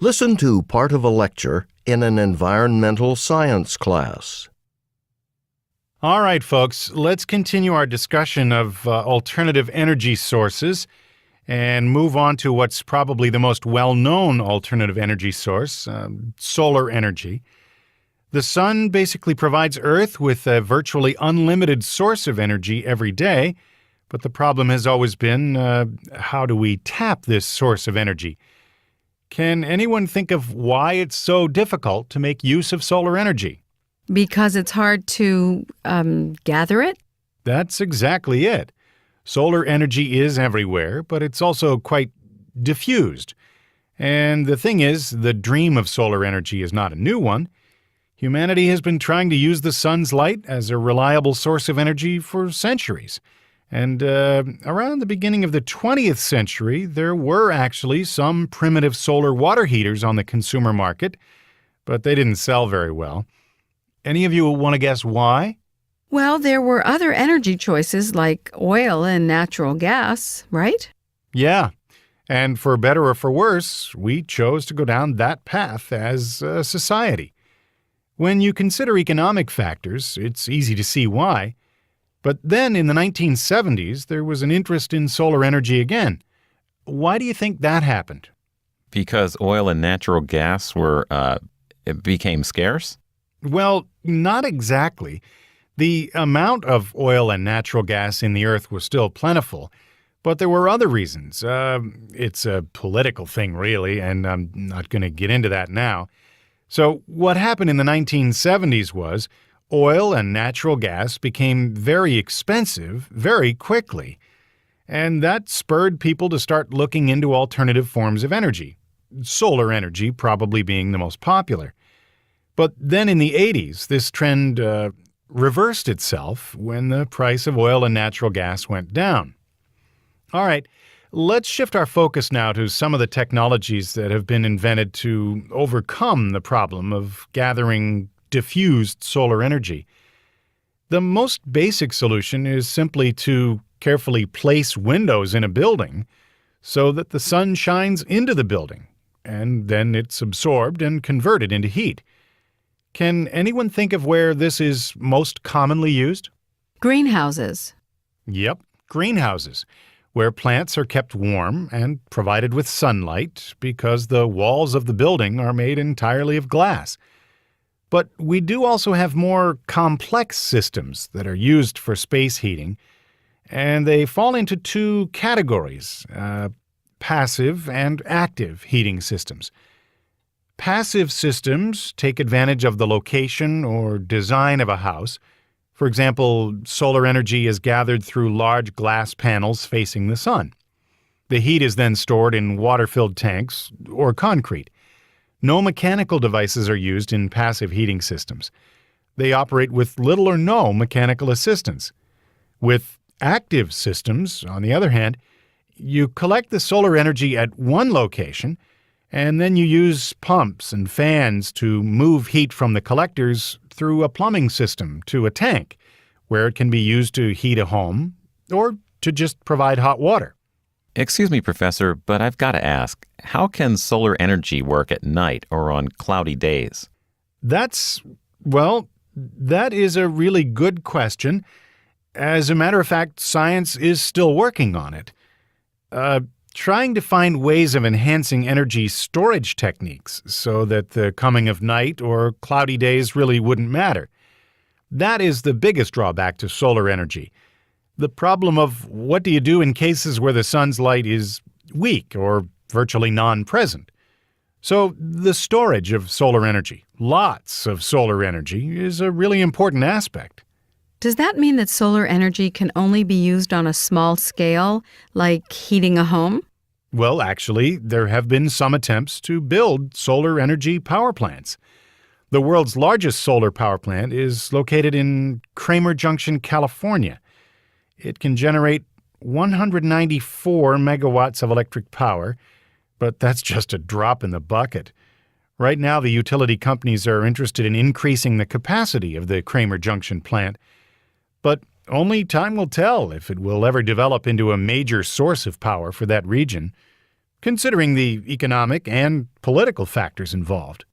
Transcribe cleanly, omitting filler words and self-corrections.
Listen to part of a lecture in an environmental science class. All right, folks, let's continue our discussion of alternative energy sources and move on to what's probably the most well-known alternative energy source, solar energy. The sun basically provides Earth with a virtually unlimited source of energy every day, but the problem has always been, how do we tap this source of energy? Can anyone think of why it's so difficult to make use of solar energy? Because it's hard to gather it? That's exactly it. Solar energy is everywhere, but it's also quite diffused. And the thing is, the dream of solar energy is not a new one. Humanity has been trying to use the sun's light as a reliable source of energy for centuries. And around the beginning of the 20th century, there were actually some primitive solar water heaters on the consumer market, but they didn't sell very well. Any of you want to guess why? Well, there were other energy choices like oil and natural gas, right? Yeah, and for better or for worse, we chose to go down that path as a society. When you consider economic factors, it's easy to see why. But then in the 1970s, there was an interest in solar energy again. Why do you think that happened? Because oil and natural gas it became scarce? Well, not exactly. The amount of oil and natural gas in the earth was still plentiful, but there were other reasons. It's a political thing, really, and I'm not going to get into that now. So what happened in the 1970s was oil and natural gas became very expensive very quickly, and that spurred people to start looking into alternative forms of energy, solar energy probably being the most popular. But then in the 80s, this trend reversed itself when the price of oil and natural gas went down. All right, let's shift our focus now to some of the technologies that have been invented to overcome the problem of gathering diffused solar energy. The most basic solution is simply to carefully place windows in a building so that the sun shines into the building, and then it's absorbed and converted into heat. Can anyone think of where this is most commonly used? Greenhouses. Yep, greenhouses, where plants are kept warm and provided with sunlight because the walls of the building are made entirely of glass. But we do also have more complex systems that are used for space heating, and they fall into two categories, passive and active heating systems. Passive systems take advantage of the location or design of a house. For example, solar energy is gathered through large glass panels facing the sun. The heat is then stored in water-filled tanks or concrete. No mechanical devices are used in passive heating systems. They operate with little or no mechanical assistance. With active systems, on the other hand, you collect the solar energy at one location, and then you use pumps and fans to move heat from the collectors through a plumbing system to a tank, where it can be used to heat a home or to just provide hot water. Excuse me, Professor, but I've got to ask, how can solar energy work at night or on cloudy days? That is a really good question. As a matter of fact, science is still working on it. Trying to find ways of enhancing energy storage techniques so that the coming of night or cloudy days really wouldn't matter. That is the biggest drawback to solar energy. The problem of what do you do in cases where the sun's light is weak or virtually non-present. So the storage of solar energy, lots of solar energy, is a really important aspect. Does that mean that solar energy can only be used on a small scale, like heating a home? Well, actually, there have been some attempts to build solar energy power plants. The world's largest solar power plant is located in Kramer Junction, California. It can generate 194 megawatts of electric power, but that's just a drop in the bucket. Right now, the utility companies are interested in increasing the capacity of the Kramer Junction plant, but only time will tell if it will ever develop into a major source of power for that region. considering the economic and political factors involved.